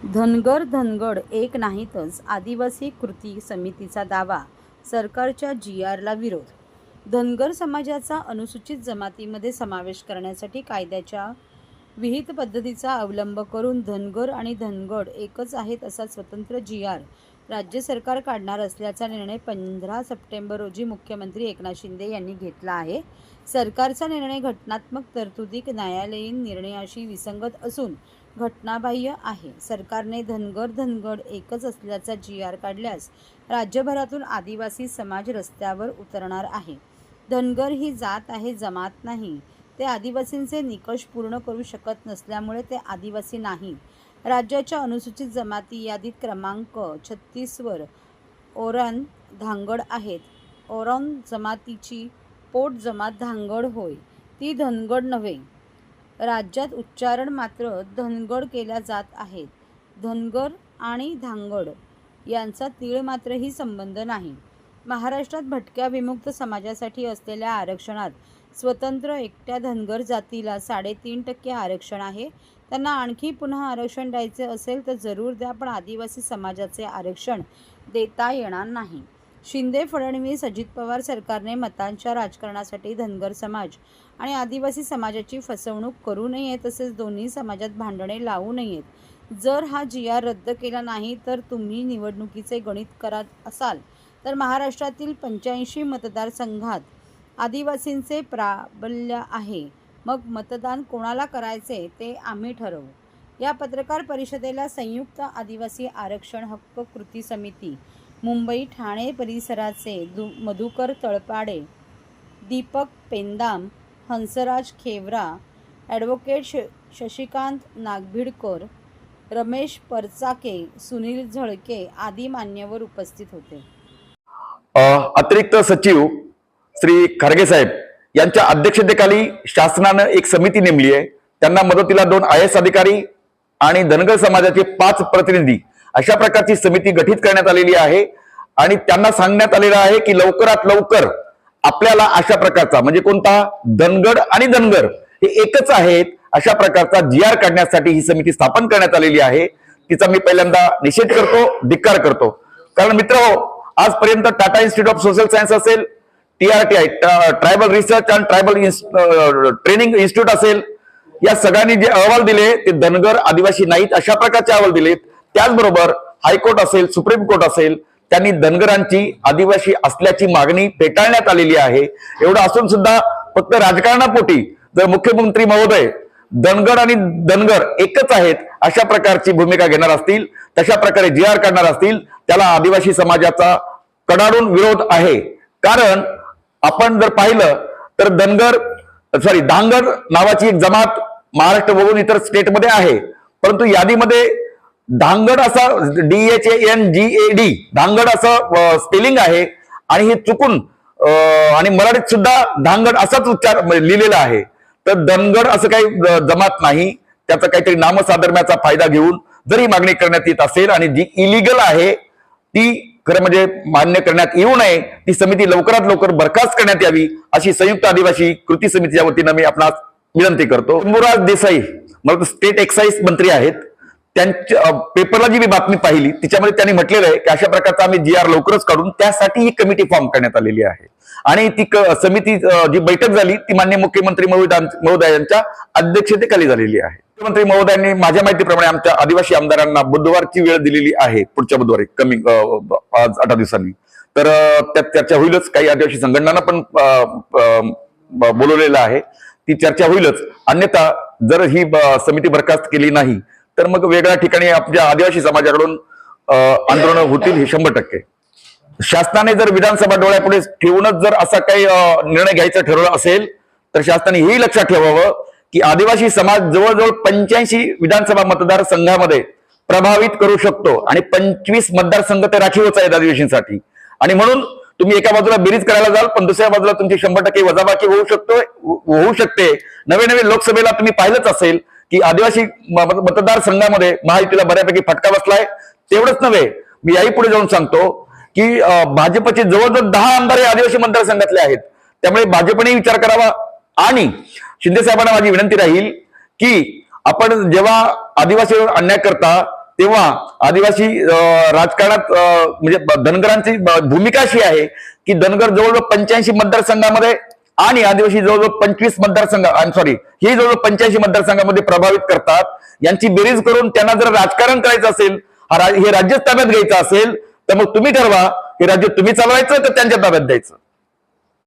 धनगर एक नाहीतच, आदिवासी कृती समितीचा दावा, सरकारच्या GRला विरोध. धनगर समाजाचा अनुसूचित जमातीमध्ये समावेश करण्यासाठी कायद्याच्या विहित पद्धतीचा अवलंब करून धनगर आणि धनगड एकच आहेत असा स्वतंत्र GR राज्य सरकार काढणार असल्याचा निर्णय 15 सप्टेंबर रोजी मुख्यमंत्री एकनाथ शिंदे यांनी घेतला आहे. सरकारचा निर्णय घटनात्मक तरतुदी न्यायालयीन निर्णयाशी विसंगत असून घटनाबाह्य आहे. सरकारने धनगड एकच असल्याचा GR काढल्यास राज्यभरातून आदिवासी समाज रस्त्यावर उतरणार आहे. धनगर ही जात आहे, जमात नाही. ते आदिवासींचे निकष पूर्ण करू शकत नसल्यामुळे ते आदिवासी नाही. राज्याच्या अनुसूचित जमाती यादीत क्रमांक 36 वर ओरान धांगड आहेत. ओरान जमातीची पोट जमात धांगड होय, ती धनगड नव्हे. राज्यात उच्चारण मात्र धनगड केल्या जात आहेत. धनगर आणि धांगड यांचा तीळ मात्रही संबंध नाही. महाराष्ट्रात भटक्या विमुक्त समाजासाठी असलेल्या आरक्षणात स्वतंत्र एकट्या धनगर जातीला 3.5% आरक्षण आहे. त्यांना आणखी पुन्हा आरक्षण द्यायचे असेल तर जरूर द्या, पण आदिवासी समाजाचे आरक्षण देता येणार नाही. शिंदे फडणवीस अजित पवार सरकारने मतांच्या राजकारणासाठी धनगर समाज आणि आदिवासी समाजाची फसवणूक करू नये, तसेच दोन्ही समाजात भांडणे लावू नयेत. जर हा GR रद्द केला नाही तर तुम्ही निवडणुकीचे गणित करत असाल तर महाराष्ट्रातील 85 मतदारसंघात आदिवासींचे प्राबल्य आहे. मग मतदान कोणाला करायचे ते आम्ही ठरवू. या पत्रकार परिषदेला संयुक्त आदिवासी आरक्षण हक्क कृती समिती, मुंबई ठाणे परिसराचे मधुकर तळपाडे, दीपक पेंदाम, हंसराज खेवरा, ॲडव्होकेट शशिकांत नागभीडकर, रमेश परचाके, सुनील झळके आदी मान्यवर उपस्थित होते. अतिरिक्त सचिव श्री खारगे साहेब यांच्या अध्यक्षतेखाली शासनानं एक समिती नेमली आहे. त्यांना मदतीला 2 IAS अधिकारी आणि धनगर समाजाचे 5 प्रतिनिधी अशा प्रकारची समिती गठीत करण्यात आलेली आहे. आणि त्यांना सांगण्यात आलेलं आहे की लवकरात लवकर आपल्याला अशा प्रकारचा, म्हणजे कोणता, धनगड आणि धनगर हे एकच आहेत अशा प्रकारचा GR काढण्यासाठी ही समिती स्थापन करण्यात आलेली आहे. तिचा मी पहिल्यांदा निषेध करतो, धिक्कार करतो. कारण मित्रहो, आजपर्यंत Tata institute of social science असेल, TRTI tribal research and tribal training institute असेल, या सगळ्यांनी जे अहवाल दिले ते धनगर आदिवासी नाहीत अशा प्रकारचे अहवाल दिलेत. त्याचबरोबर हायकोर्ट असेल, सुप्रीम कोर्ट असेल, त्यांनी धनगरांची आदिवासी असल्याची मागणी फेटाळण्यात आलेली आहे. एवढं असून सुद्धा फक्त राजकारणापोटी जर मुख्यमंत्री महोदय धनगड आणि धनगर एकच आहेत अशा प्रकारची भूमिका घेणार असतील, तशा प्रकारे GR काढणार असतील, त्याला आदिवासी समाजाचा कडाडून विरोध आहे. कारण आपण जर पाहिलं तर धांगड नावाची एक जमात महाराष्ट्र बघून इतर स्टेटमध्ये आहे, परंतु यादीमध्ये धांगड असा DHANGAD धांगड असं स्पेलिंग आहे आणि हे चुकून आणि मराठीत सुद्धा धांगड असाच उच्चार लिहिलेला आहे. तर धनगड असं काही जमात नाही. त्याचा काहीतरी नामसाधर्म्याचा फायदा घेऊन जरी मागणी करण्यात येत असेल आणि जी इलिगल आहे ती खरं म्हणजे मान्य करण्यात येऊ नये, ती समिती लवकरात लवकर बरखास्त करण्यात यावी अशी संयुक्त आदिवासी कृती समितीच्या वतीनं मी आपणास विनंती करतो. शंभूराज देसाई मला स्टेट एक्साईज मंत्री आहेत. त्यांच्या पेपरला जी मी बातमी पाहिली त्याच्यामध्ये त्यांनी म्हटलेलं आहे की अशा प्रकारचा आम्ही GR लवकरच काढून त्यासाठी ही कमिटी फॉर्म करण्यात आलेली आहे. आणि ती समिती जी बैठक झाली ती माननीय मुख्यमंत्री महोदयांच्या अध्यक्षतेखाली झालेली आहे. मुख्यमंत्री महोदयांनी माझ्या माहितीप्रमाणे आमच्या आदिवासी आमदारांना बुधवारची वेळ दिलेली आहे, पुढच्या बुधवारी, कमिंग आज 18 दिवसांनी. तर त्यात चर्चा होईलच. काही आदिवासी संघटनांना पण बोलवलेलं आहे, ती चर्चा होईलच. अन्यथा जर ही समिती बरखास्त केली नाही तर मग वेगळ्या ठिकाणी आपल्या आदिवासी समाजाकडून आंदोलन होतील, हे 100%. शासनाने जर विधानसभा डोळ्यापुढे ठेवूनच जर असा काही निर्णय घ्यायचा ठरवला असेल तर शासनाने हेही लक्षात ठेवावं की आदिवासी समाज जवळजवळ 85 विधानसभा मतदारसंघामध्ये प्रभावित करू शकतो आणि 25 मतदारसंघ ते राखीवच आहेत आदिवासींसाठी. आणि म्हणून तुम्ही एका बाजूला बेरीज करायला जाल पण दुसऱ्या बाजूला तुमची 100% वजाबाकी होऊ शकते. नवे लोकसभेला तुम्ही पाहिलंच असेल की आदिवासी मतदारसंघामध्ये महायुतीला बऱ्यापैकी फटका बसलाय. तेवढंच नव्हे, मी याही पुढे जाऊन सांगतो की भाजपचे जवळजवळ 10 आमदार हे आदिवासी मतदारसंघातले आहेत. त्यामुळे भाजपने विचार करावा. आणि शिंदे साहेबांना माझी विनंती राहील की आपण जेव्हा आदिवासीवर अन्याय करता तेव्हा आदिवासी राजकारणात म्हणजे धनगरांची भूमिका अशी आहे की धनगर जवळजवळ 85 मतदारसंघामध्ये आणि आदिवासी जवळजवळ 25 मतदारसंघ हे जवळजवळ 85 मतदारसंघामध्ये प्रभावित करतात. यांची बेरीज करून त्यांना जर राजकारण करायचं असेल, हे राज्य ताब्यात घ्यायचं असेल, तर मग तुम्ही ठरवा हे राज्य तुम्ही चालवायचं तर त्यांच्या ताब्यात द्यायचं.